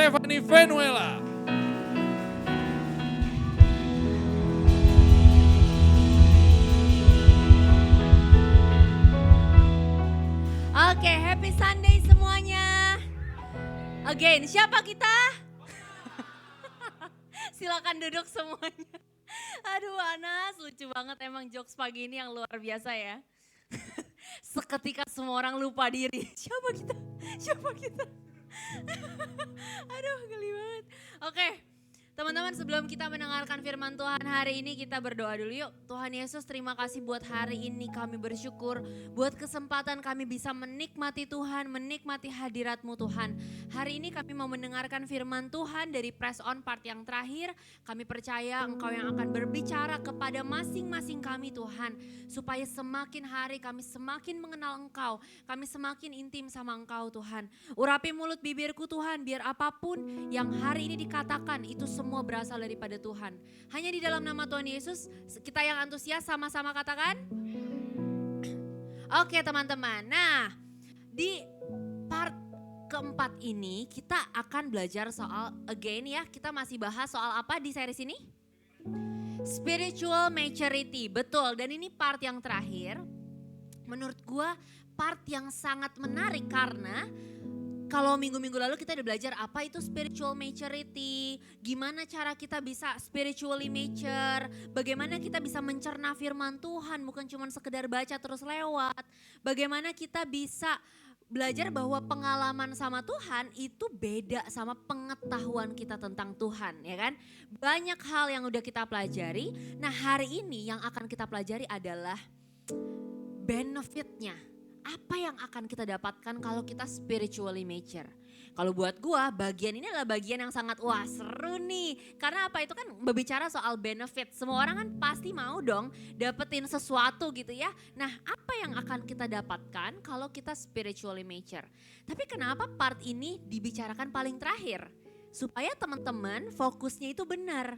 Stephanie Venuela. Oke, happy Sunday semuanya. Again, siapa kita? Silakan duduk semuanya. Aduh Anas, lucu banget emang jokes pagi ini yang luar biasa ya. Seketika semua orang lupa diri. Siapa kita? Siapa kita? Aduh geli banget. Oke, teman-teman sebelum kita mendengarkan firman Tuhan hari ini kita berdoa dulu yuk. Tuhan Yesus terima kasih buat hari ini kami bersyukur. Buat kesempatan kami bisa menikmati Tuhan, menikmati hadirat-Mu Tuhan. Hari ini kami mau mendengarkan firman Tuhan dari Press On part yang terakhir. Kami percaya Engkau yang akan berbicara kepada masing-masing kami Tuhan. Supaya semakin hari kami semakin mengenal Engkau. Kami semakin intim sama Engkau Tuhan. Urapi mulut bibirku Tuhan biar apapun yang hari ini dikatakan itu semua berasal daripada Tuhan. Hanya di dalam nama Tuhan Yesus kita yang antusias sama-sama katakan. Oke teman-teman, nah di part keempat ini kita akan belajar soal again ya. Kita masih bahas soal apa di series ini? Spiritual maturity, betul. Dan ini part yang terakhir. Menurut gua part yang sangat menarik karena kalau minggu-minggu lalu kita udah belajar apa itu spiritual maturity, gimana cara kita bisa spiritually mature, bagaimana kita bisa mencerna firman Tuhan bukan cuma sekedar baca terus lewat, bagaimana kita bisa belajar bahwa pengalaman sama Tuhan itu beda sama pengetahuan kita tentang Tuhan, ya kan? Banyak hal yang udah kita pelajari. Nah, hari ini yang akan kita pelajari adalah benefitnya. Apa yang akan kita dapatkan kalau kita spiritually mature? Kalau buat gua bagian ini adalah bagian yang sangat wah seru nih. Karena apa itu kan berbicara soal benefit. Semua orang kan pasti mau dong dapetin sesuatu gitu ya. Nah apa yang akan kita dapatkan kalau kita spiritually mature? Tapi kenapa part ini dibicarakan paling terakhir? Supaya teman-teman fokusnya itu benar.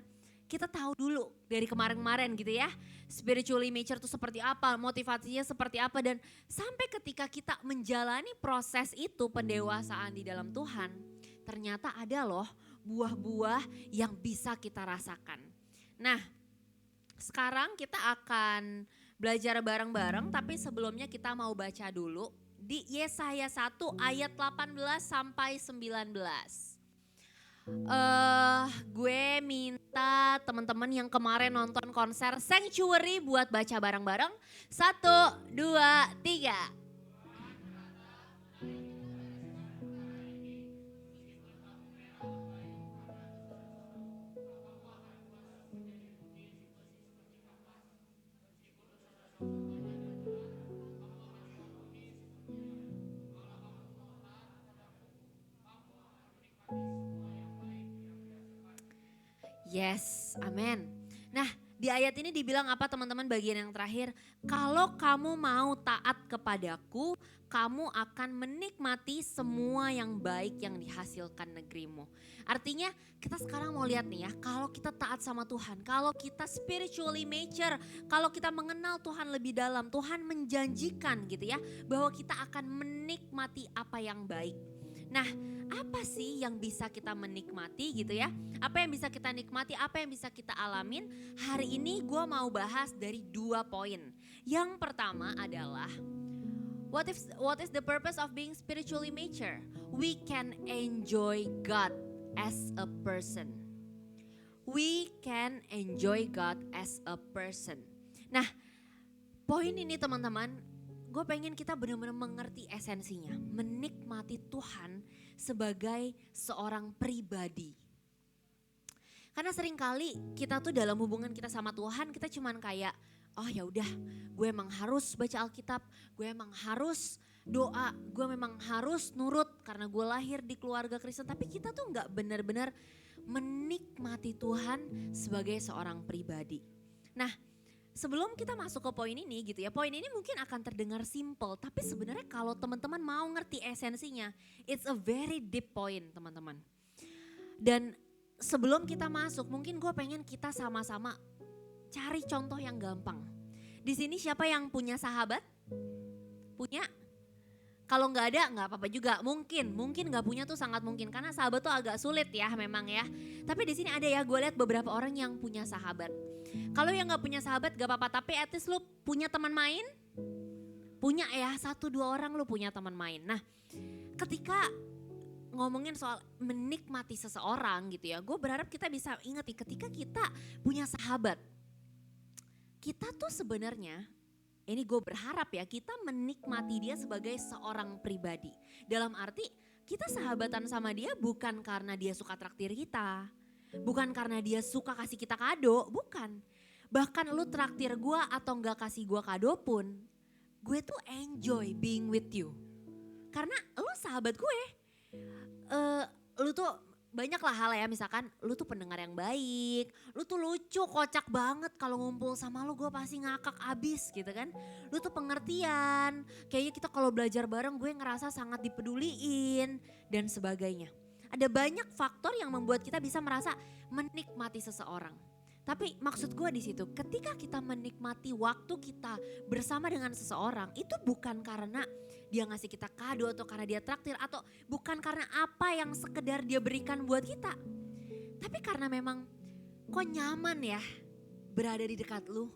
Kita tahu dulu dari kemarin-kemarin gitu ya. Spiritually mature itu seperti apa, motivasinya seperti apa. Dan sampai ketika kita menjalani proses itu pendewasaan di dalam Tuhan. Ternyata ada loh buah-buah yang bisa kita rasakan. Nah sekarang kita akan belajar bareng-bareng. Tapi sebelumnya kita mau baca dulu di Yesaya 1 ayat 18 sampai 19. Gue minta teman-teman yang kemarin nonton konser Sanctuary buat baca bareng-bareng. 1, 2, 3. Yes, amin. Nah di ayat ini dibilang apa teman-teman bagian yang terakhir? Kalau kamu mau taat kepadaku, kamu akan menikmati semua yang baik yang dihasilkan negerimu. Artinya kita sekarang mau lihat nih ya, kalau kita taat sama Tuhan, kalau kita spiritually mature, kalau kita mengenal Tuhan lebih dalam, Tuhan menjanjikan gitu ya, bahwa kita akan menikmati apa yang baik. Nah apa sih yang bisa kita menikmati gitu ya? Apa yang bisa kita nikmati, apa yang bisa kita alamin? Hari ini gue mau bahas dari 2 poin. Yang pertama adalah what is the purpose of being spiritually mature? We can enjoy God as a person. We can enjoy God as a person. Nah poin ini teman-teman, gue pengen kita benar-benar mengerti esensinya. Menikmati Tuhan sebagai seorang pribadi. Karena seringkali kita tuh dalam hubungan kita sama Tuhan kita cuman kayak oh ya udah gue emang harus baca Alkitab, gue emang harus doa, gue memang harus nurut karena gue lahir di keluarga Kristen. Tapi kita tuh gak benar-benar menikmati Tuhan sebagai seorang pribadi. Nah sebelum kita masuk ke poin ini gitu ya, poin ini mungkin akan terdengar simple, tapi sebenarnya kalau teman-teman mau ngerti esensinya, it's a very deep point teman-teman. Dan sebelum kita masuk, mungkin gue pengen kita sama-sama cari contoh yang gampang. Di sini siapa yang punya sahabat? Punya? Kalau nggak ada nggak apa-apa juga. Mungkin nggak punya tuh sangat mungkin karena sahabat tuh agak sulit ya memang ya. Tapi di sini ada ya, gue lihat beberapa orang yang punya sahabat. Kalau yang nggak punya sahabat gak apa-apa, tapi at least lu punya teman main. Punya ya, 1-2 orang lu punya teman main. Nah, ketika ngomongin soal menikmati seseorang gitu ya, gue berharap kita bisa ingat nih, ketika kita punya sahabat, kita tuh sebenarnya, ini gue berharap ya, kita menikmati dia sebagai seorang pribadi. Dalam arti kita sahabatan sama dia bukan karena dia suka traktir kita, bukan karena dia suka kasih kita kado, bukan. Bahkan lu traktir gue atau gak kasih gue kado pun, gue tuh enjoy being with you. Karena lu sahabat gue. Lu tuh banyak lah hal ya, misalkan lu tuh pendengar yang baik, lu tuh lucu, kocak banget, kalau ngumpul sama lu gue pasti ngakak abis gitu kan. Lu tuh pengertian, kayaknya kita kalau belajar bareng gue ngerasa sangat dipeduliin dan sebagainya. Ada banyak faktor yang membuat kita bisa merasa menikmati seseorang. Tapi maksud gue di situ, ketika kita menikmati waktu kita bersama dengan seseorang, itu bukan karena dia ngasih kita kado atau karena dia traktir atau bukan karena apa yang sekedar dia berikan buat kita. Tapi karena memang kok nyaman ya berada di dekat lu,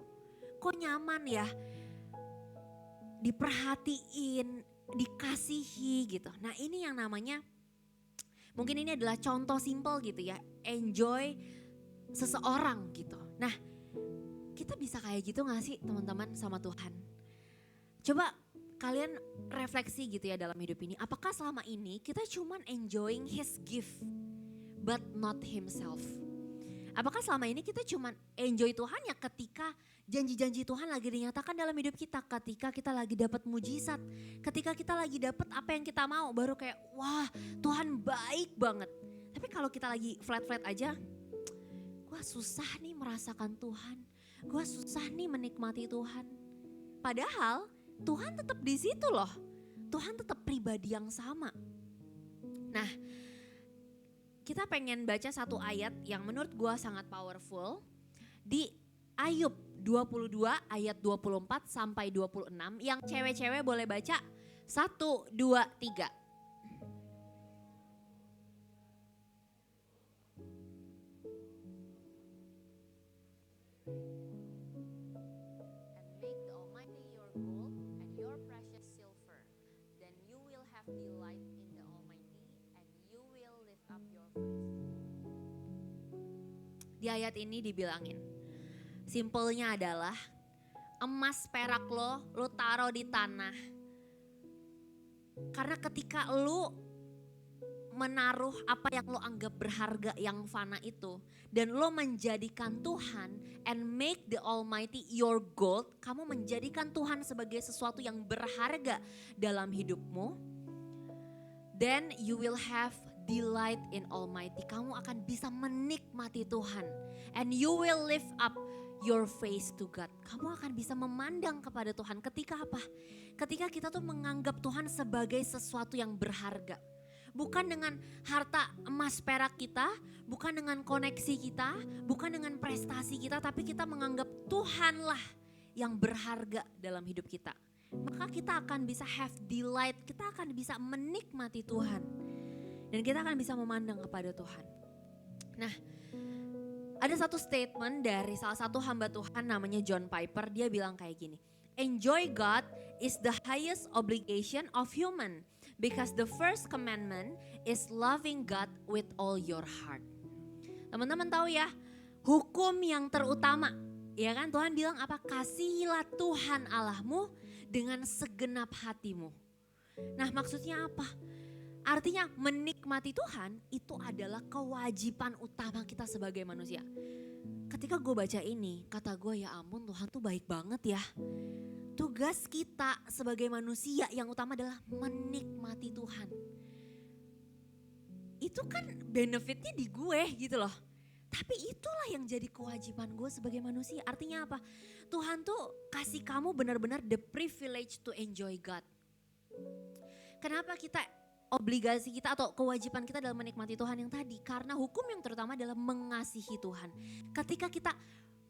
kok nyaman ya diperhatiin, dikasihi gitu. Nah ini yang namanya, mungkin ini adalah contoh simple gitu ya, enjoy seseorang gitu. Nah kita bisa kayak gitu gak sih teman-teman sama Tuhan? Coba kalian refleksi gitu ya dalam hidup ini. Apakah selama ini kita cuman enjoying his gift but not himself? Apakah selama ini kita cuman enjoy Tuhan ya ketika janji-janji Tuhan lagi dinyatakan dalam hidup kita. Ketika kita lagi dapat mujizat. Ketika kita lagi dapat apa yang kita mau. Baru kayak wah Tuhan baik banget. Tapi kalau kita lagi flat-flat aja, gue susah nih merasakan Tuhan. Gue susah nih menikmati Tuhan. Padahal Tuhan tetap di situ loh. Tuhan tetap pribadi yang sama. Nah, kita pengen baca satu ayat yang menurut gue sangat powerful. Di Ayub 22 ayat 24 sampai 26. Yang cewek-cewek boleh baca 1, 2, 3. Delight in the Almighty and you will lift up your voice. Di ayat ini dibilangin, simpelnya adalah emas perak lo taruh di tanah. Karena ketika lo menaruh apa yang lo anggap berharga yang fana itu dan lo menjadikan Tuhan and make the Almighty your gold, kamu menjadikan Tuhan sebagai sesuatu yang berharga dalam hidupmu. Then you will have delight in Almighty. Kamu akan bisa menikmati Tuhan. And you will lift up your face to God. Kamu akan bisa memandang kepada Tuhan. Ketika apa? Ketika kita tuh menganggap Tuhan sebagai sesuatu yang berharga. Bukan dengan harta emas perak kita, bukan dengan koneksi kita, bukan dengan prestasi kita, tapi kita menganggap Tuhanlah yang berharga dalam hidup kita. Maka kita akan bisa have delight, kita akan bisa menikmati Tuhan. Dan kita akan bisa memandang kepada Tuhan. Nah, ada satu statement dari salah satu hamba Tuhan namanya John Piper, dia bilang kayak gini. Enjoy God is the highest obligation of human because the first commandment is loving God with all your heart. Teman-teman tahu ya, hukum yang terutama, ya kan Tuhan bilang apa? Kasihilah Tuhan Allahmu dengan segenap hatimu. Nah maksudnya apa? Artinya menikmati Tuhan itu adalah kewajiban utama kita sebagai manusia. Ketika gue baca ini, kata gue ya ampun Tuhan tuh baik banget ya. Tugas kita sebagai manusia yang utama adalah menikmati Tuhan. Itu kan benefitnya di gue gitu loh. Tapi itulah yang jadi kewajiban gue sebagai manusia. Artinya apa? Tuhan tuh kasih kamu benar-benar the privilege to enjoy God. Kenapa kita obligasi kita atau kewajiban kita dalam menikmati Tuhan yang tadi? Karena hukum yang terutama adalah mengasihi Tuhan. Ketika kita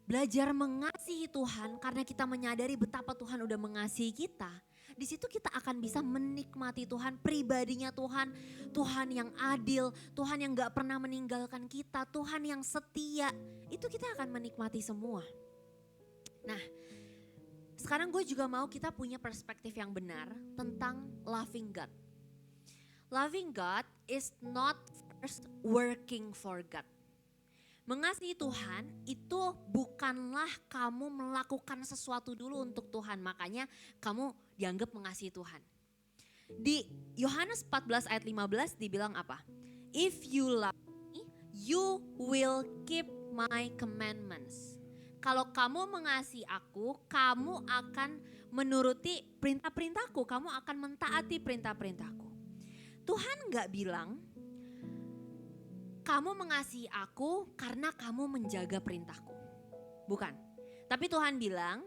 belajar mengasihi Tuhan karena kita menyadari betapa Tuhan udah mengasihi kita. Di situ kita akan bisa menikmati Tuhan, pribadinya Tuhan, Tuhan yang adil, Tuhan yang gak pernah meninggalkan kita, Tuhan yang setia. Itu kita akan menikmati semua. Nah, sekarang gue juga mau kita punya perspektif yang benar tentang loving God. Loving God is not first working for God. Mengasihi Tuhan itu bukanlah kamu melakukan sesuatu dulu untuk Tuhan. Makanya kamu dianggap mengasihi Tuhan. Di Yohanes 14 ayat 15 dibilang apa? If you love me, you will keep my commandments. Kalau kamu mengasihi aku, kamu akan menuruti perintah-perintahku. Kamu akan mentaati perintah-perintahku. Tuhan gak bilang, kamu mengasihi aku karena kamu menjaga perintahku. Bukan. Tapi Tuhan bilang,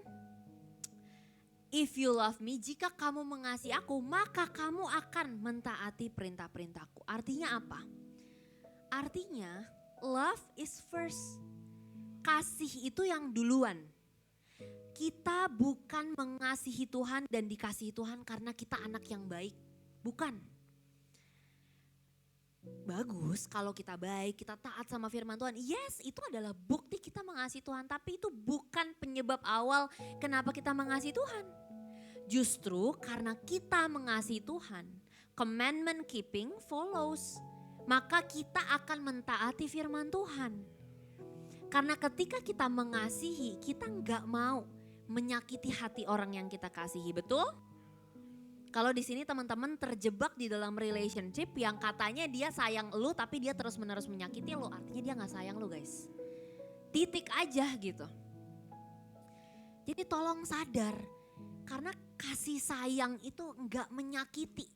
if you love me, jika kamu mengasihi aku, maka kamu akan mentaati perintah-perintahku. Artinya apa? Artinya love is first. Kasih itu yang duluan. Kita bukan mengasihi Tuhan dan dikasihi Tuhan karena kita anak yang baik. Bukan. Bagus kalau kita baik, kita taat sama firman Tuhan. Yes, itu adalah bukti kita mengasihi Tuhan. Tapi itu bukan penyebab awal kenapa kita mengasihi Tuhan. Justru karena kita mengasihi Tuhan, commandment keeping follows. Maka kita akan mentaati firman Tuhan. Karena ketika kita mengasihi, kita nggak mau menyakiti hati orang yang kita kasihi, betul? Kalau di sini teman-teman terjebak di dalam relationship yang katanya dia sayang lu tapi dia terus-menerus menyakiti lu, artinya dia gak sayang lu guys. Titik aja gitu. Jadi tolong sadar, karena kasih sayang itu gak menyakiti.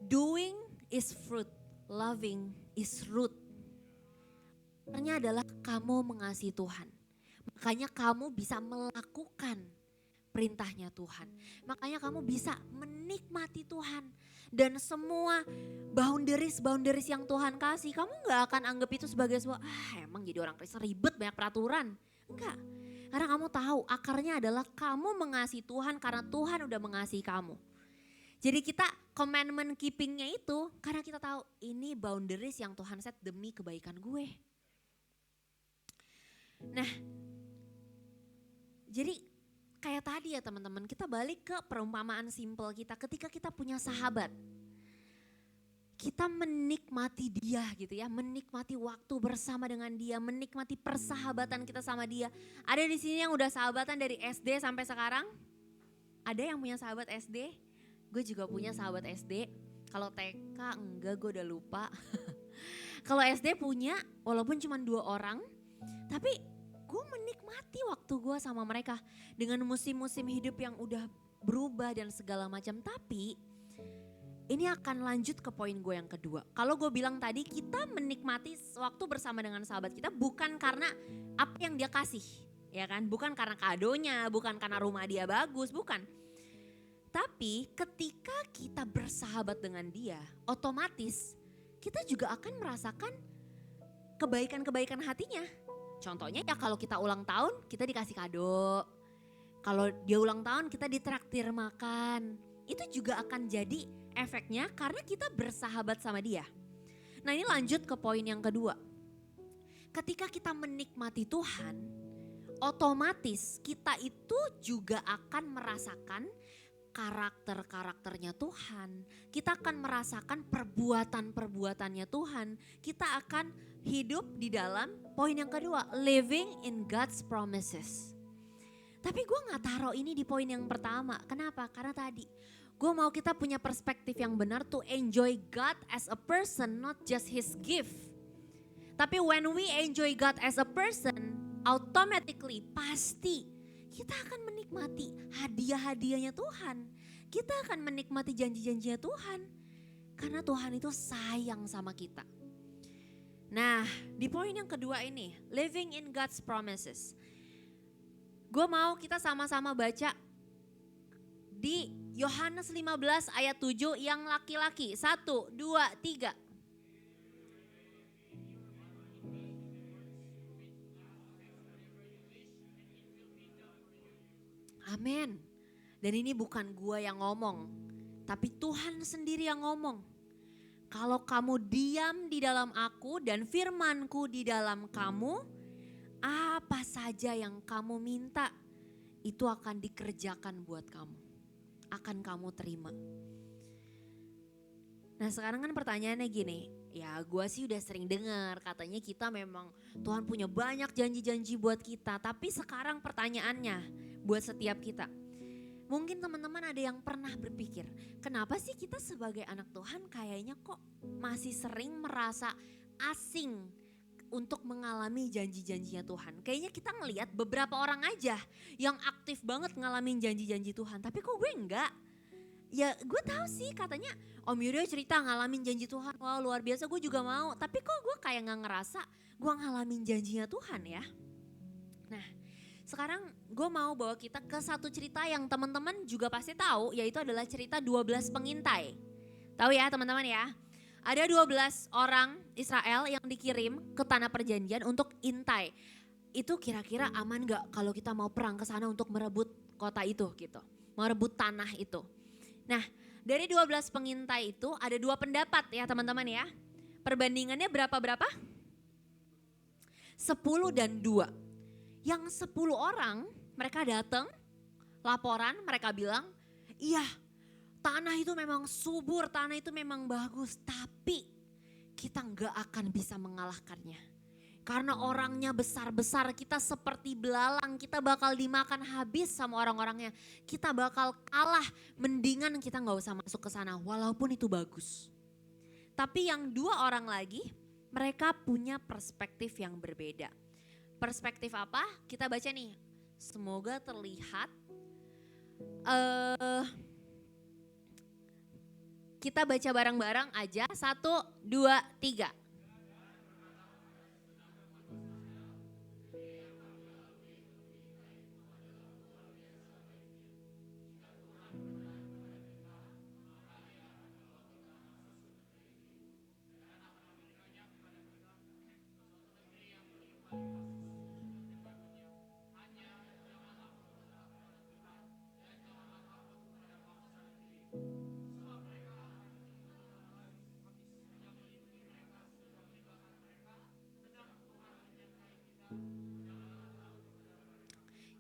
Doing is fruit, loving is root. Artinya adalah kamu mengasihi Tuhan. Makanya kamu bisa melakukan perintahnya Tuhan. Makanya kamu bisa menikmati Tuhan. Dan semua boundaries yang Tuhan kasih, kamu gak akan anggap itu sebagai sebuah, emang jadi orang Kristen ribet banyak peraturan. Enggak, karena kamu tahu akarnya adalah kamu mengasihi Tuhan karena Tuhan udah mengasihi kamu. Jadi kita commandment keepingnya itu karena kita tahu ini boundaries yang Tuhan set demi kebaikan gue. Nah, jadi kayak tadi ya teman-teman, kita balik ke perumpamaan simple kita. Ketika kita punya sahabat, kita menikmati dia gitu ya, menikmati waktu bersama dengan dia, menikmati persahabatan kita sama dia. Ada di sini yang udah sahabatan dari SD sampai sekarang? Ada yang punya sahabat SD? Gue juga punya sahabat SD. Kalau TK enggak, gue udah lupa. Kalau SD punya, walaupun cuma 2 orang, tapi gue menikmati waktu gue sama mereka dengan musim-musim hidup yang udah berubah dan segala macam. Tapi ini akan lanjut ke poin gue yang kedua. Kalau gue bilang tadi kita menikmati waktu bersama dengan sahabat kita bukan karena apa yang dia kasih. Ya kan, bukan karena kadonya, bukan karena rumah dia bagus, bukan. Tapi ketika kita bersahabat dengan dia, otomatis kita juga akan merasakan kebaikan-kebaikan hatinya. Contohnya ya kalau kita ulang tahun kita dikasih kado. Kalau dia ulang tahun kita ditraktir makan. Itu juga akan jadi efeknya karena kita bersahabat sama dia. Nah ini lanjut ke poin yang kedua. Ketika kita menikmati Tuhan, otomatis kita itu juga akan merasakan karakter-karakternya Tuhan. Kita akan merasakan perbuatan-perbuatannya Tuhan. Kita akan hidup di dalam poin yang kedua, living in God's promises. Tapi gue gak taruh ini di poin yang pertama. Kenapa? Karena tadi gue mau kita punya perspektif yang benar to enjoy God as a person, not just His gift. Tapi when we enjoy God as a person, automatically pasti kita akan menikmati hadiah-hadiahnya Tuhan. Kita akan menikmati janji-janjinya Tuhan. Karena Tuhan itu sayang sama kita. Nah, di poin yang kedua ini, living in God's promises. Gue mau kita sama-sama baca di Yohanes 15 ayat 7 yang laki-laki. 1, 2, 3. Amin. Dan ini bukan gua yang ngomong, tapi Tuhan sendiri yang ngomong. Kalau kamu diam di dalam aku dan firmanku di dalam kamu, apa saja yang kamu minta itu akan dikerjakan buat kamu. Akan kamu terima. Nah sekarang kan pertanyaannya gini, ya gue sih udah sering dengar katanya kita memang Tuhan punya banyak janji-janji buat kita. Tapi sekarang pertanyaannya buat setiap kita. Mungkin teman-teman ada yang pernah berpikir, kenapa sih kita sebagai anak Tuhan kayaknya kok masih sering merasa asing untuk mengalami janji-janjinya Tuhan. Kayaknya kita ngelihat beberapa orang aja yang aktif banget ngalamin janji-janji Tuhan. Tapi kok gue enggak? Ya gue tahu sih katanya Om Yuda cerita ngalamin janji Tuhan. Wow luar biasa, gue juga mau. Tapi kok gue kayak gak ngerasa gue ngalamin janjinya Tuhan ya. Nah sekarang gue mau bawa kita ke satu cerita yang teman-teman juga pasti tahu. Yaitu adalah cerita 12 pengintai. Tahu ya teman-teman ya. Ada 12 orang Israel yang dikirim ke tanah perjanjian untuk intai. Itu kira-kira aman gak kalau kita mau perang ke sana untuk merebut kota itu gitu. Merebut tanah itu. Nah dari 12 pengintai itu ada 2 pendapat ya teman-teman ya. Perbandingannya berapa-berapa? 10 dan 2. Yang 10 orang mereka datang laporan mereka bilang iya tanah itu memang subur, tanah itu memang bagus. Tapi kita gak akan bisa mengalahkannya. Karena orangnya besar-besar, kita seperti belalang, kita bakal dimakan habis sama orang-orangnya. Kita bakal kalah, mendingan kita gak usah masuk ke sana walaupun itu bagus. Tapi yang 2 orang lagi, mereka punya perspektif yang berbeda. Perspektif apa? Kita baca nih, semoga terlihat. Kita baca bareng-bareng aja, 1, 2, 3.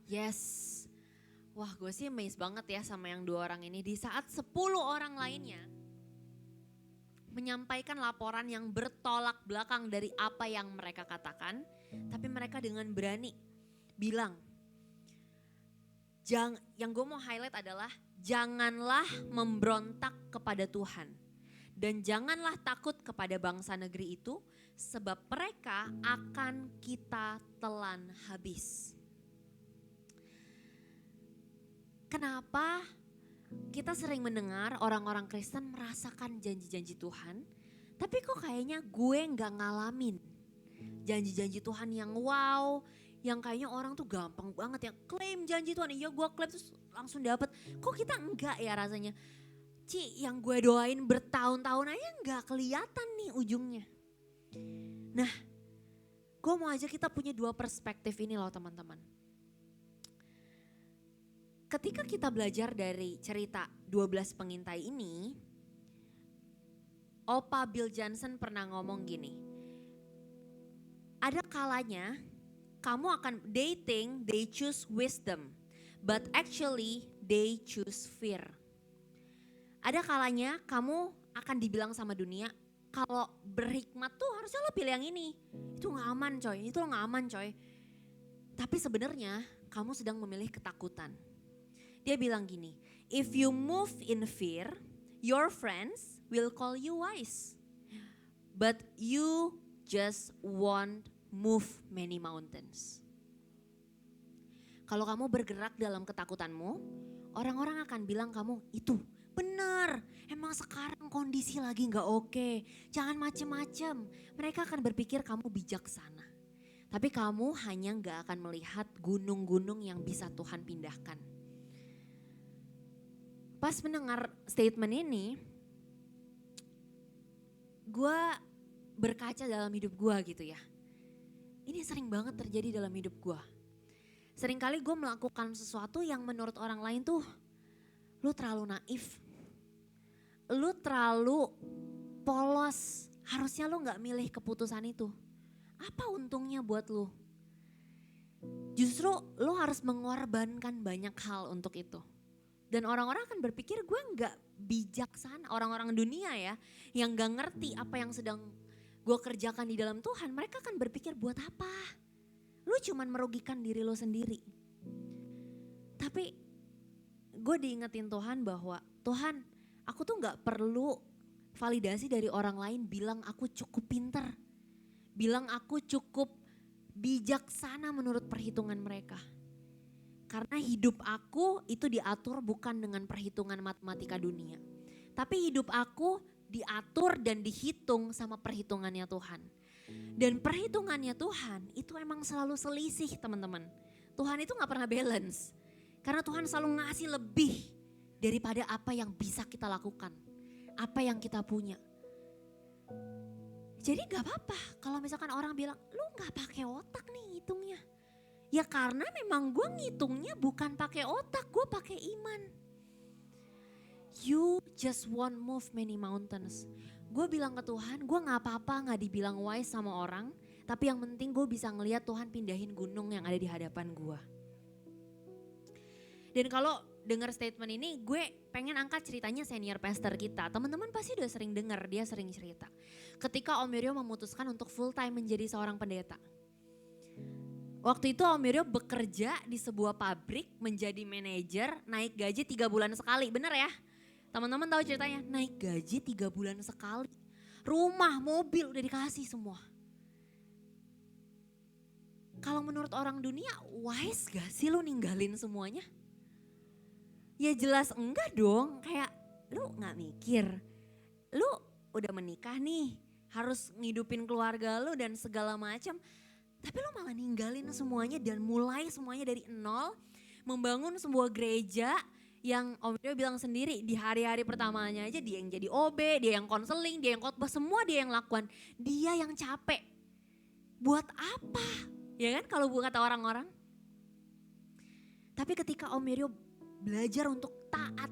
Yes, wah gue sih amazed banget ya sama yang 2 orang ini. Di saat 10 orang lainnya menyampaikan laporan yang bertolak belakang dari apa yang mereka katakan. Tapi mereka dengan berani bilang, yang gue mau highlight adalah janganlah memberontak kepada Tuhan. Dan janganlah takut kepada bangsa negeri itu sebab mereka akan kita telan habis. Kenapa kita sering mendengar orang-orang Kristen merasakan janji-janji Tuhan, tapi kok kayaknya gue gak ngalamin janji-janji Tuhan yang wow, yang kayaknya orang tuh gampang banget ya klaim janji Tuhan, iya gue klaim terus langsung dapet. Kok kita enggak ya rasanya? Yang gue doain bertahun-tahun aja gak kelihatan nih ujungnya. Nah, gue mau aja kita punya 2 perspektif ini loh teman-teman. Ketika kita belajar dari cerita 12 pengintai ini, Opa Bill Johnson pernah ngomong gini, ada kalanya kamu akan dating, they choose wisdom, but actually they choose fear. Ada kalanya kamu akan dibilang sama dunia, kalau berhikmat tuh harusnya lo pilih yang ini, itu gak aman coy, itu lo gak aman coy. Tapi sebenarnya kamu sedang memilih ketakutan. Dia bilang gini, if you move in fear, your friends will call you wise. But you just won't move many mountains. Kalau kamu bergerak dalam ketakutanmu, orang-orang akan bilang kamu itu benar. Emang sekarang kondisi lagi gak oke, jangan macem-macem. Mereka akan berpikir kamu bijaksana. Tapi kamu hanya gak akan melihat gunung-gunung yang bisa Tuhan pindahkan. Pas mendengar statement ini, gue berkaca dalam hidup gue gitu ya. Ini sering banget terjadi dalam hidup gue. Seringkali gue melakukan sesuatu yang menurut orang lain tuh lu terlalu naif. Lu terlalu polos. Harusnya lu gak milih keputusan itu. Apa untungnya buat lu? Justru lu harus mengorbankan banyak hal untuk itu. Dan orang-orang akan berpikir gue gak bijaksana. Orang-orang dunia ya, yang gak ngerti apa yang sedang gue kerjakan di dalam Tuhan. Mereka akan berpikir buat apa? Lu cuman merugikan diri lu sendiri. Tapi gue diingetin Tuhan bahwa Tuhan, aku tuh gak perlu validasi dari orang lain bilang aku cukup pinter. Bilang aku cukup bijaksana menurut perhitungan mereka. Karena hidup aku itu diatur bukan dengan perhitungan matematika dunia. Tapi hidup aku diatur dan dihitung sama perhitungannya Tuhan. Dan perhitungannya Tuhan itu emang selalu selisih teman-teman. Tuhan itu gak pernah balance. Karena Tuhan selalu ngasih lebih daripada apa yang bisa kita lakukan. Apa yang kita punya. Jadi gak apa-apa kalau misalkan orang bilang, lu gak pakai otak nih ngitungnya. Ya karena memang gue ngitungnya bukan pakai otak, gue pakai iman. You just won't move many mountains. Gue bilang ke Tuhan, gue gak apa-apa gak dibilang wise sama orang. Tapi yang penting gue bisa ngelihat Tuhan pindahin gunung yang ada di hadapan gue. Dan kalau dengar statement ini, gue pengen angkat ceritanya senior pastor kita. Teman-teman pasti udah sering dengar, dia sering cerita. Ketika Om Yuryo memutuskan untuk full time menjadi seorang pendeta. Waktu itu Om Yuryo bekerja di sebuah pabrik, menjadi manajer, naik gaji 3 bulan sekali, bener ya? Teman-teman tahu ceritanya, naik gaji 3 bulan sekali. Rumah, mobil udah dikasih semua. Kalau menurut orang dunia, wise gak sih lu ninggalin semuanya? Ya jelas enggak dong, kayak lu gak mikir. Lu udah menikah nih, harus ngidupin keluarga lu dan segala macam. Tapi lu malah ninggalin semuanya dan mulai semuanya dari nol. Membangun sebuah gereja yang Om Yuryo bilang sendiri di hari-hari pertamanya aja dia yang jadi OB, dia yang konseling, dia yang khotbah, semua dia yang lakukan. Dia yang capek. Buat apa? Ya kan kalau kata orang-orang. Tapi ketika Om Yuryo belajar untuk taat.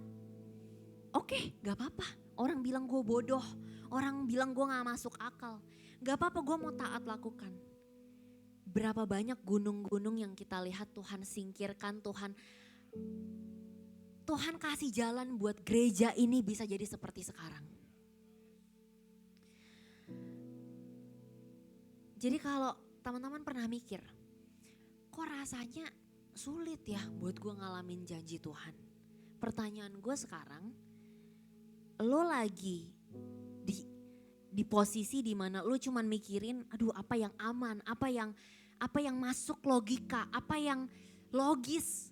Oke, gak apa-apa. Orang bilang gue bodoh. Orang bilang gue gak masuk akal. Gak apa-apa, gue mau taat lakukan. Berapa banyak gunung-gunung yang kita lihat Tuhan singkirkan, Tuhan kasih jalan buat gereja ini bisa jadi seperti sekarang. Jadi kalau teman-teman pernah mikir, kok rasanya sulit ya buat gue ngalamin janji Tuhan. Pertanyaan gue sekarang, lo lagi di posisi dimana lo cuman mikirin, aduh apa yang aman, apa yang masuk logika, apa yang logis.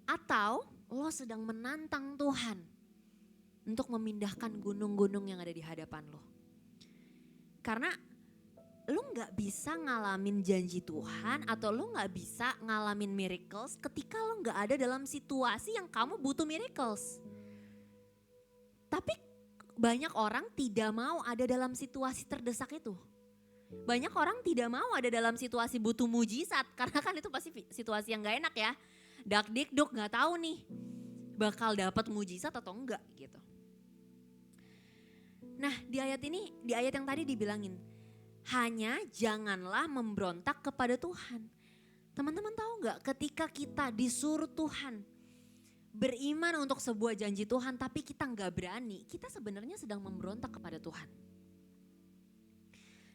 Atau lo sedang menantang Tuhan untuk memindahkan gunung-gunung yang ada di hadapan lo. Karena lu gak bisa ngalamin janji Tuhan atau lu gak bisa ngalamin miracles ketika lu gak ada dalam situasi yang kamu butuh miracles. Tapi banyak orang tidak mau ada dalam situasi terdesak itu. Banyak orang tidak mau ada dalam situasi butuh mujizat karena kan itu pasti situasi yang gak enak ya. Dak dikduk gak tahu nih bakal dapat mujizat atau enggak gitu. Nah di ayat yang tadi dibilangin, hanya janganlah memberontak kepada Tuhan. Teman-teman tahu gak ketika kita disuruh Tuhan beriman untuk sebuah janji Tuhan tapi kita gak berani, kita sebenarnya sedang memberontak kepada Tuhan.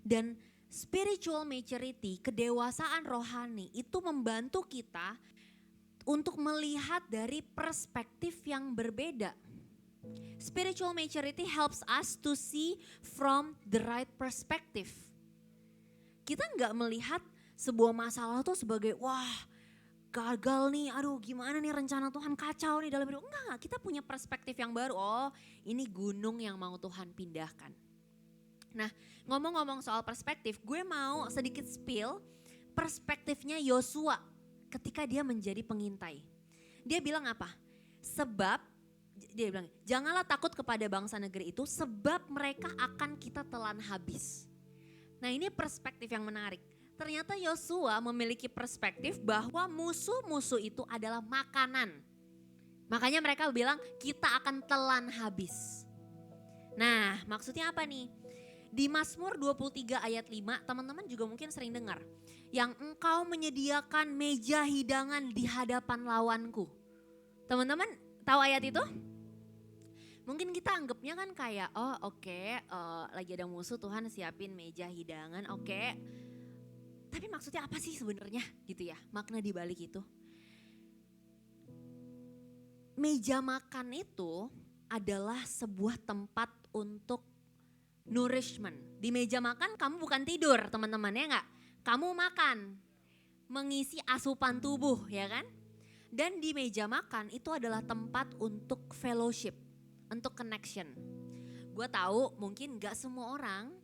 Dan spiritual maturity, kedewasaan rohani itu membantu kita untuk melihat dari perspektif yang berbeda. Spiritual maturity helps us to see from the right perspective. Kita gak melihat sebuah masalah tuh sebagai wah gagal nih, aduh gimana nih rencana Tuhan kacau nih dalam hidup. Enggak, kita punya perspektif yang baru. Oh ini gunung yang mau Tuhan pindahkan. Nah ngomong-ngomong soal perspektif, gue mau sedikit spill perspektifnya Yosua ketika dia menjadi pengintai. Dia bilang apa? Sebab, dia bilang janganlah takut kepada bangsa negeri itu sebab mereka akan kita telan habis. Nah ini perspektif yang menarik. Ternyata Yosua memiliki perspektif bahwa musuh-musuh itu adalah makanan. Makanya mereka bilang kita akan telan habis. Nah maksudnya apa nih? Di Mazmur 23 ayat 5 teman-teman juga mungkin sering dengar. Yang engkau menyediakan meja hidangan di hadapan lawanku. Teman-teman tahu ayat itu? Mungkin kita anggapnya kan kayak lagi ada musuh Tuhan siapin meja hidangan oke. Tapi maksudnya apa sih sebenarnya gitu ya makna di balik itu. Meja makan itu adalah sebuah tempat untuk nourishment. Di meja makan kamu bukan tidur teman-teman ya enggak. Kamu makan, mengisi asupan tubuh ya kan. Dan di meja makan itu adalah tempat untuk fellowship, untuk connection. Gue tahu mungkin gak semua orang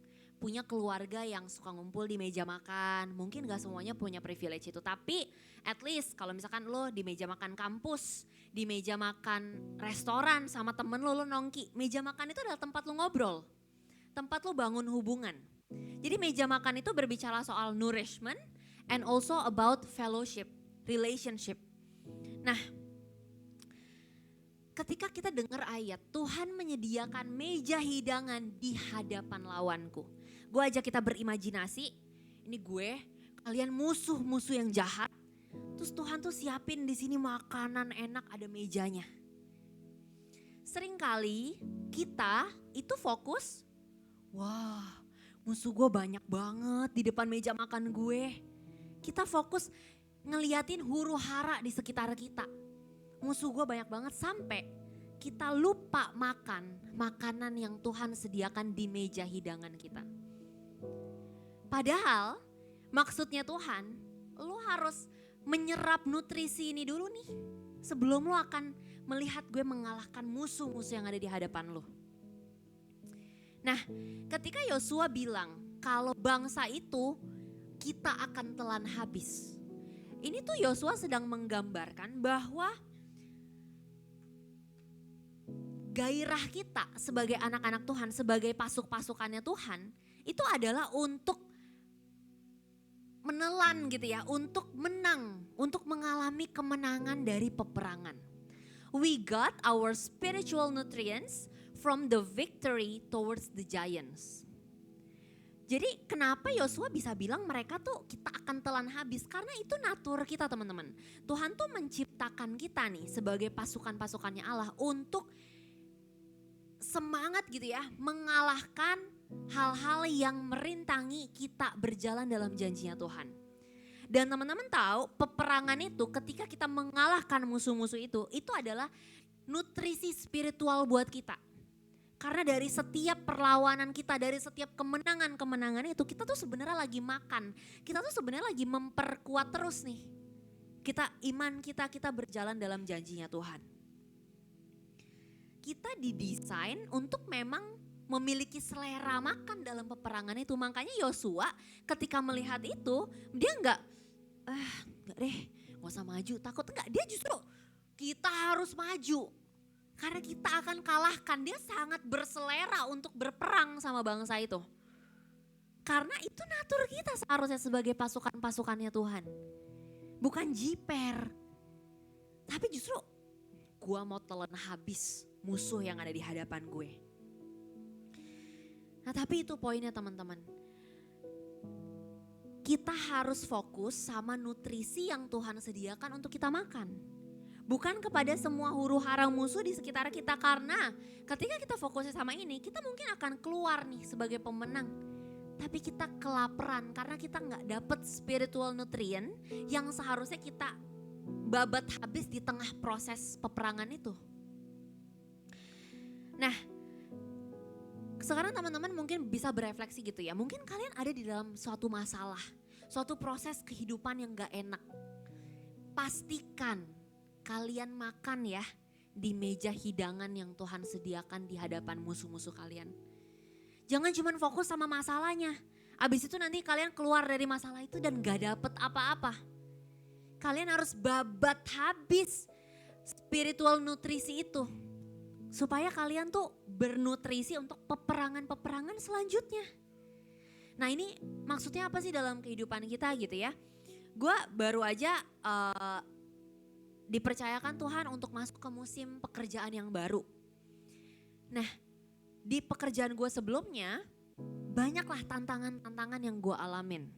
punya keluarga yang suka ngumpul di meja makan. Mungkin gak semuanya punya privilege itu. Tapi at least kalau misalkan lo di meja makan kampus, di meja makan restoran sama temen lo nongki. Meja makan itu adalah tempat lo ngobrol. Tempat lo bangun hubungan. Jadi meja makan itu berbicara soal nourishment and also about fellowship, relationship. Nah, ketika kita dengar ayat Tuhan menyediakan meja hidangan di hadapan lawanku. Gue ajak kita berimajinasi, ini gue, kalian musuh-musuh yang jahat. Terus Tuhan tuh siapin di sini makanan enak ada mejanya. Seringkali kita itu fokus, wah musuh gue banyak banget di depan meja makan gue. Kita fokus ngeliatin huru hara di sekitar kita. Musuh gue banyak banget sampai kita lupa makan makanan yang Tuhan sediakan di meja hidangan kita. Padahal maksudnya Tuhan, lo harus menyerap nutrisi ini dulu nih. Sebelum lo akan melihat gue mengalahkan musuh-musuh yang ada di hadapan lo. Nah ketika Yosua bilang kalau bangsa itu kita akan telan habis. Ini tuh Yosua sedang menggambarkan bahwa gairah kita sebagai anak-anak Tuhan, sebagai pasuk-pasukannya Tuhan, itu adalah untuk menelan gitu ya, untuk menang, untuk mengalami kemenangan dari peperangan. We got our spiritual nutrients from the victory towards the giants. Jadi kenapa Yosua bisa bilang mereka tuh kita akan telan habis? Karena itu natur kita teman-teman. Tuhan tuh menciptakan kita nih sebagai pasukan-pasukannya Allah untuk semangat gitu ya, mengalahkan hal-hal yang merintangi kita berjalan dalam janjinya Tuhan. Dan teman-teman tahu peperangan itu ketika kita mengalahkan musuh-musuh itu adalah nutrisi spiritual buat kita. Karena dari setiap perlawanan kita, dari setiap kemenangan-kemenangan itu kita tuh sebenarnya lagi makan. Kita tuh sebenarnya lagi memperkuat terus nih. Iman kita berjalan dalam janjinya Tuhan. Kita didesain untuk memang memiliki selera makan dalam peperangan itu. Makanya Yosua ketika melihat itu dia enggak deh gak usah maju, takut enggak. Dia justru kita harus maju. Karena kita akan kalahkan, dia sangat berselera untuk berperang sama bangsa itu. Karena itu natur kita seharusnya sebagai pasukan-pasukannya Tuhan. Bukan jiper. Tapi justru gue mau telan habis musuh yang ada di hadapan gue. Nah tapi itu poinnya teman-teman. Kita harus fokus sama nutrisi yang Tuhan sediakan untuk kita makan. Bukan kepada semua huru hara musuh di sekitar kita, karena ketika kita fokusnya sama ini kita mungkin akan keluar nih sebagai pemenang. Tapi kita kelaparan karena kita gak dapet spiritual nutrient yang seharusnya kita babat habis di tengah proses peperangan itu. Nah sekarang teman-teman mungkin bisa berefleksi gitu ya. Mungkin kalian ada di dalam suatu masalah, suatu proses kehidupan yang gak enak. Pastikan kalian makan ya di meja hidangan yang Tuhan sediakan di hadapan musuh-musuh kalian. Jangan cuma fokus sama masalahnya. Abis itu nanti kalian keluar dari masalah itu dan gak dapet apa-apa. Kalian harus babat habis spiritual nutrisi itu. Supaya kalian tuh bernutrisi untuk peperangan-peperangan selanjutnya. Nah ini maksudnya apa sih dalam kehidupan kita gitu ya. Gue baru aja dipercayakan Tuhan untuk masuk ke musim pekerjaan yang baru. Nah, di pekerjaan gue sebelumnya, banyaklah tantangan-tantangan yang gue alamin.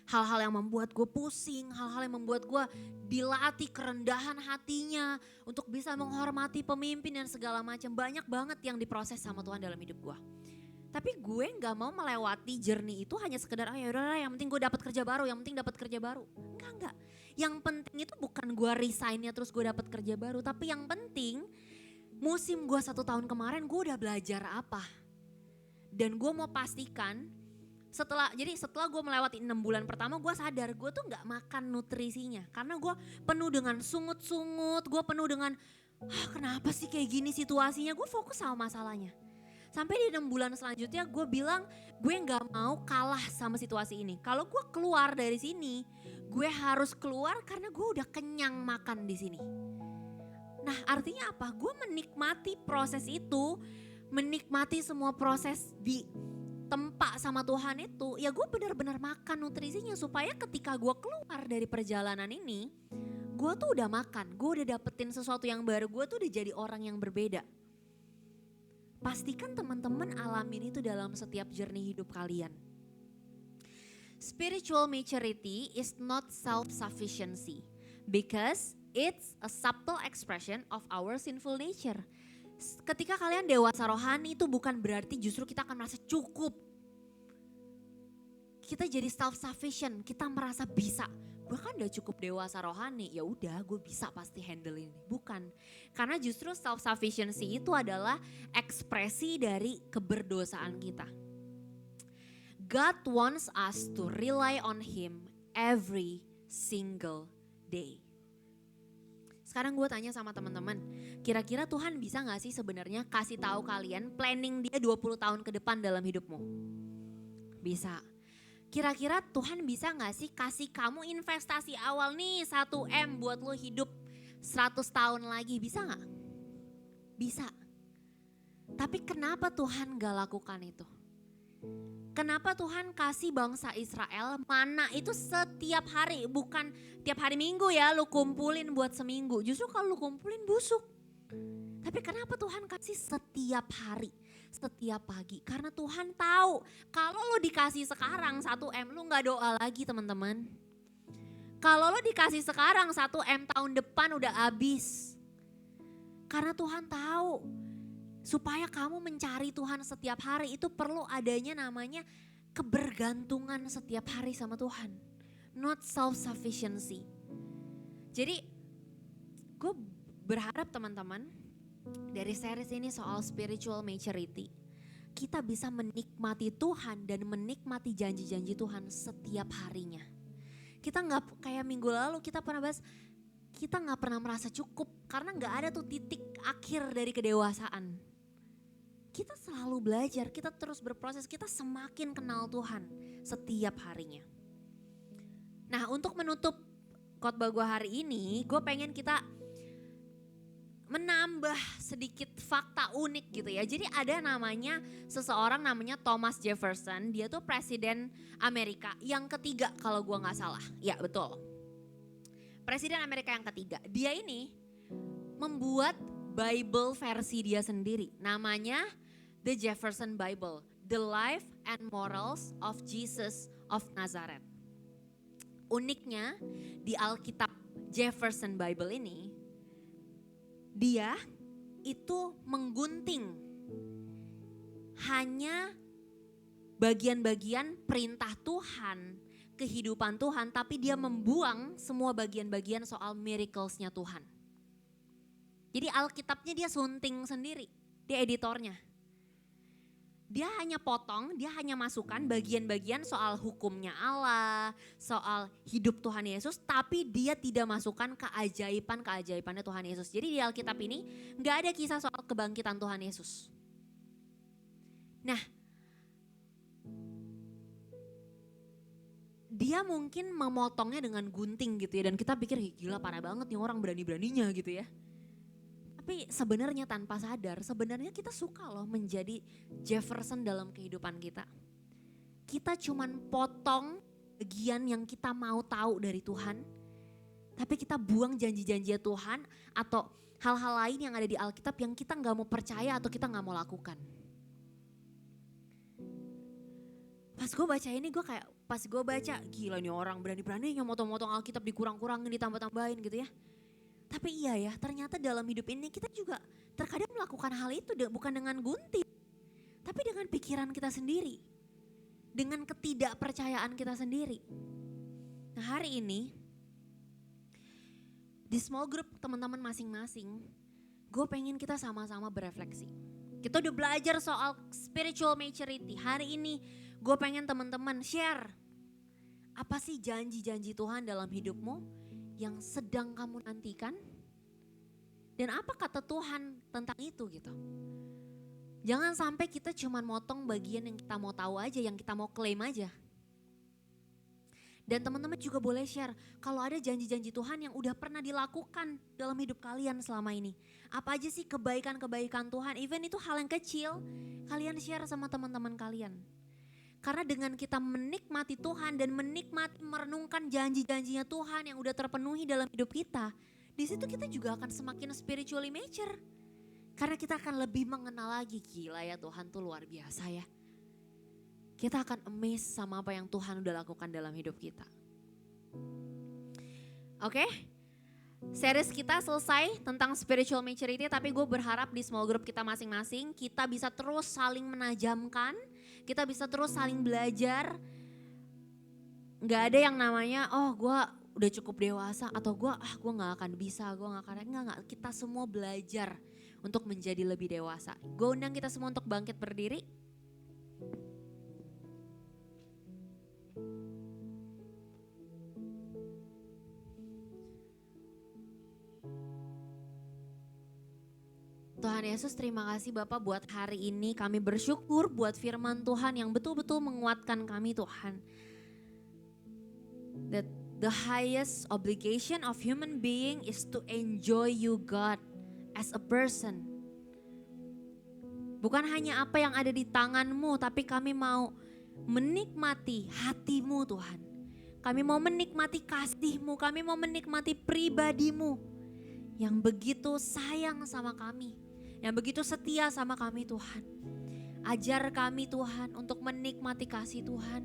Hal-hal yang membuat gue pusing, hal-hal yang membuat gue dilatih kerendahan hatinya untuk bisa menghormati pemimpin dan segala macam. Banyak banget yang diproses sama Tuhan dalam hidup gue. Tapi gue gak mau melewati journey itu hanya sekedar, ya udah yang penting gue dapat kerja baru, yang penting dapat kerja baru. Enggak. Yang penting itu bukan gue resignnya terus gue dapat kerja baru. Tapi yang penting musim gue 1 tahun kemarin gue udah belajar apa. Dan gue mau pastikan setelah gue melewati 6 bulan pertama gue sadar gue tuh gak makan nutrisinya. Karena gue penuh dengan sungut-sungut, gue penuh dengan kenapa sih kayak gini situasinya, gue fokus sama masalahnya. Sampai di 6 bulan selanjutnya gue bilang gue gak mau kalah sama situasi ini. Kalau gue keluar dari sini, gue harus keluar karena gue udah kenyang makan di sini. Nah artinya apa? Gue menikmati proses itu, menikmati semua proses di tempat sama Tuhan itu, ya gue benar-benar makan nutrisinya supaya ketika gue keluar dari perjalanan ini, gue tuh udah makan, gue udah dapetin sesuatu yang baru, gue tuh udah jadi orang yang berbeda. Pastikan teman-teman alamin itu dalam setiap journey hidup kalian. Spiritual maturity is not self-sufficiency because it's a subtle expression of our sinful nature. Ketika kalian dewasa rohani itu bukan berarti justru kita akan merasa cukup. Kita jadi self-sufficient, kita merasa bisa. Gue kan udah cukup dewasa rohani, ya udah gue bisa pasti handle ini. Bukan, karena justru self-sufficiency itu adalah ekspresi dari keberdosaan kita. God wants us to rely on Him every single day. Sekarang gue tanya sama teman-teman, kira-kira Tuhan bisa gak sih sebenarnya kasih tahu kalian planning dia 20 tahun ke depan dalam hidupmu? Bisa. Kira-kira Tuhan bisa gak sih kasih kamu investasi awal nih 1M buat lo hidup 100 tahun lagi, bisa gak? Bisa. Tapi kenapa Tuhan gak lakukan itu? Kenapa Tuhan kasih bangsa Israel mana itu setiap hari, bukan tiap hari Minggu ya lu kumpulin buat seminggu. Justru kalau lu kumpulin busuk. Tapi kenapa Tuhan kasih setiap hari, setiap pagi? Karena Tuhan tahu kalau lu dikasih sekarang 1M lu gak doa lagi teman-teman. Kalau lu dikasih sekarang 1M tahun depan udah habis. Karena Tuhan tahu. Supaya kamu mencari Tuhan setiap hari itu perlu adanya namanya kebergantungan setiap hari sama Tuhan. Not self-sufficiency. Jadi gue berharap teman-teman dari series ini soal spiritual maturity. Kita bisa menikmati Tuhan dan menikmati janji-janji Tuhan setiap harinya. Kita gak kayak minggu lalu kita pernah bahas, kita gak pernah merasa cukup karena gak ada tuh titik akhir dari kedewasaan. Kita selalu belajar, kita terus berproses, kita semakin kenal Tuhan setiap harinya. Nah untuk menutup khotbah gue hari ini, gue pengen kita menambah sedikit fakta unik gitu ya. Jadi ada namanya seseorang namanya Thomas Jefferson, dia tuh presiden Amerika yang ketiga kalau gue gak salah. Ya betul, presiden Amerika yang ketiga. Dia ini membuat Bible versi dia sendiri, namanya The Jefferson Bible, The Life and Morals of Jesus of Nazareth. Uniknya di Alkitab Jefferson Bible ini, dia itu menggunting hanya bagian-bagian perintah Tuhan, kehidupan Tuhan, tapi dia membuang semua bagian-bagian soal miracles-nya Tuhan. Jadi Alkitabnya dia sunting sendiri, dia editornya. Dia hanya potong, dia hanya masukkan bagian-bagian soal hukumnya Allah, soal hidup Tuhan Yesus, tapi dia tidak masukkan keajaiban-keajaibannya Tuhan Yesus. Jadi di Alkitab ini gak ada kisah soal kebangkitan Tuhan Yesus. Nah, dia mungkin memotongnya dengan gunting gitu ya, dan kita pikir gila parah banget nih orang berani-beraninya gitu ya. Tapi sebenarnya tanpa sadar, sebenarnya kita suka loh menjadi Jefferson dalam kehidupan kita. Kita cuman potong bagian yang kita mau tahu dari Tuhan. Tapi kita buang janji-janji Tuhan atau hal-hal lain yang ada di Alkitab yang kita gak mau percaya atau kita gak mau lakukan. Pas gue baca ini pas gue baca gila nih orang berani-beraninya motong-motong Alkitab dikurang-kurangin ditambah-tambahin gitu ya. Tapi iya ya ternyata dalam hidup ini kita juga terkadang melakukan hal itu bukan dengan gunting. Tapi dengan pikiran kita sendiri. Dengan ketidakpercayaan kita sendiri. Nah hari ini di small group teman-teman masing-masing gue pengen kita sama-sama berefleksi. Kita udah belajar soal spiritual maturity. Hari ini gue pengen teman-teman share. Apa sih janji-janji Tuhan dalam hidupmu yang sedang kamu nantikan? Dan apa kata Tuhan tentang itu gitu. Jangan sampai kita cuma motong bagian yang kita mau tahu aja, yang kita mau klaim aja. Dan teman-teman juga boleh share kalau ada janji-janji Tuhan yang udah pernah dilakukan dalam hidup kalian selama ini. Apa aja sih kebaikan-kebaikan Tuhan, even itu hal yang kecil, kalian share sama teman-teman kalian. Karena dengan kita menikmati Tuhan dan menikmati merenungkan janji-janjinya Tuhan yang udah terpenuhi dalam hidup kita, di situ kita juga akan semakin spiritually mature. Karena kita akan lebih mengenal lagi, gila ya Tuhan tuh luar biasa ya. Kita akan amazed sama apa yang Tuhan udah lakukan dalam hidup kita. Oke? Series kita selesai tentang spiritual maturity, tapi gue berharap di small group kita masing-masing kita bisa terus saling menajamkan, kita bisa terus saling belajar. Gak ada yang namanya, oh gue udah cukup dewasa atau gue gak akan bisa, gue gak akan, enggak. Kita semua belajar untuk menjadi lebih dewasa. Gue undang kita semua untuk bangkit berdiri. Tuhan Yesus, terima kasih Bapak buat hari ini. Kami bersyukur buat firman Tuhan yang betul-betul menguatkan kami Tuhan. That the highest obligation of human being is to enjoy you God as a person. Bukan hanya apa yang ada di tanganmu, tapi kami mau menikmati hatimu Tuhan. Kami mau menikmati kasih-Mu, kami mau menikmati pribadi-Mu yang begitu sayang sama kami, yang begitu setia sama kami Tuhan. Ajar kami Tuhan untuk menikmati kasih Tuhan.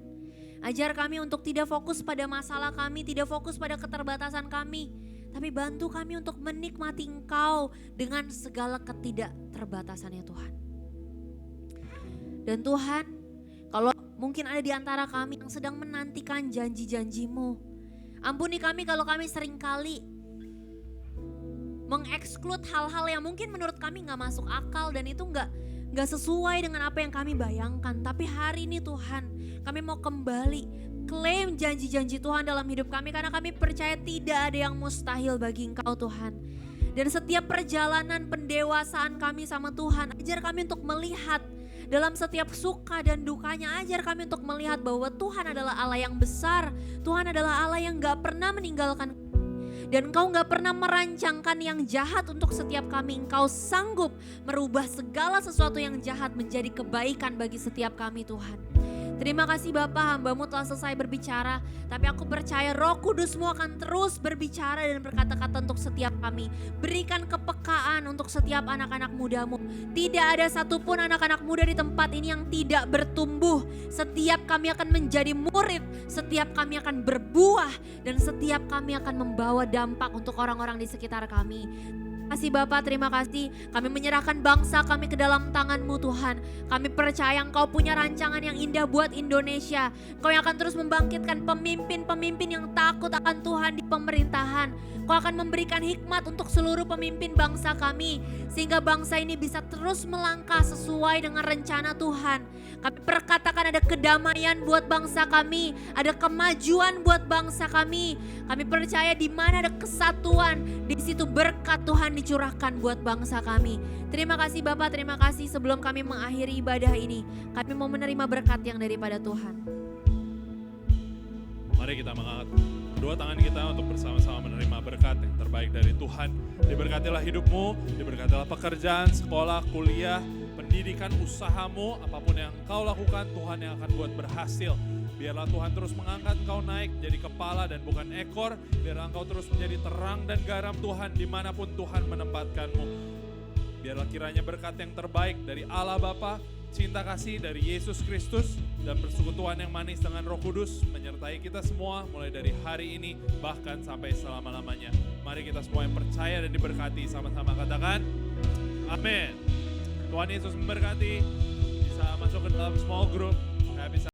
Ajar kami untuk tidak fokus pada masalah kami, tidak fokus pada keterbatasan kami. Tapi bantu kami untuk menikmati Engkau dengan segala ketidakterbatasannya Tuhan. Dan Tuhan, kalau mungkin ada di antara kami yang sedang menantikan janji-janji-Mu. Ampuni kami kalau kami seringkali mengeksklud hal-hal yang mungkin menurut kami gak masuk akal dan itu gak sesuai dengan apa yang kami bayangkan. Tapi hari ini Tuhan, kami mau kembali klaim janji-janji Tuhan dalam hidup kami karena kami percaya tidak ada yang mustahil bagi Engkau Tuhan. Dan setiap perjalanan pendewasaan kami sama Tuhan, ajar kami untuk melihat dalam setiap suka dan dukanya, ajar kami untuk melihat bahwa Tuhan adalah Allah yang besar, Tuhan adalah Allah yang gak pernah meninggalkan. Dan Engkau gak pernah merancangkan yang jahat untuk setiap kami. Engkau sanggup merubah segala sesuatu yang jahat menjadi kebaikan bagi setiap kami Tuhan. Terima kasih Bapa, hamba-Mu telah selesai berbicara. Tapi aku percaya Roh Kudus-Mu akan terus berbicara dan berkata-kata untuk setiap kami. Berikan kepekaan untuk setiap anak-anak muda-Mu. Tidak ada satupun anak-anak muda di tempat ini yang tidak bertumbuh. Setiap kami akan menjadi murid, setiap kami akan berbuah, dan setiap kami akan membawa dampak untuk orang-orang di sekitar kami. Terima kasih Bapak, terima kasih. Kami menyerahkan bangsa kami ke dalam tangan-Mu Tuhan. Kami percaya Engkau punya rancangan yang indah buat Indonesia. Engkau yang akan terus membangkitkan pemimpin-pemimpin yang takut akan Tuhan di pemerintahan. Engkau akan memberikan hikmat untuk seluruh pemimpin bangsa kami. Sehingga bangsa ini bisa terus melangkah sesuai dengan rencana Tuhan. Kami perkatakan ada kedamaian buat bangsa kami. Ada kemajuan buat bangsa kami. Kami percaya di mana ada kesatuan, di situ berkat Tuhan dicurahkan buat bangsa kami. Terima kasih Bapak, terima kasih. Sebelum kami mengakhiri ibadah ini, kami mau menerima berkat yang daripada Tuhan. Mari kita mengangkat kedua tangan kita untuk bersama-sama menerima berkat yang terbaik dari Tuhan. Diberkatilah hidupmu, diberkatilah pekerjaan, sekolah, kuliah, pendidikan, usahamu, apapun yang kau lakukan, Tuhan yang akan buat berhasil. Biarlah Tuhan terus mengangkat engkau naik menjadi kepala dan bukan ekor. Biarlah engkau terus menjadi terang dan garam Tuhan dimanapun Tuhan menempatkanmu. Biarlah kiranya berkat yang terbaik dari Allah Bapa, cinta kasih dari Yesus Kristus, dan persekutuan yang manis dengan Roh Kudus menyertai kita semua mulai dari hari ini bahkan sampai selama-lamanya. Mari kita semua yang percaya dan diberkati sama-sama katakan amin. Tuhan Yesus memberkati. Bisa masuk ke dalam small group. Bisa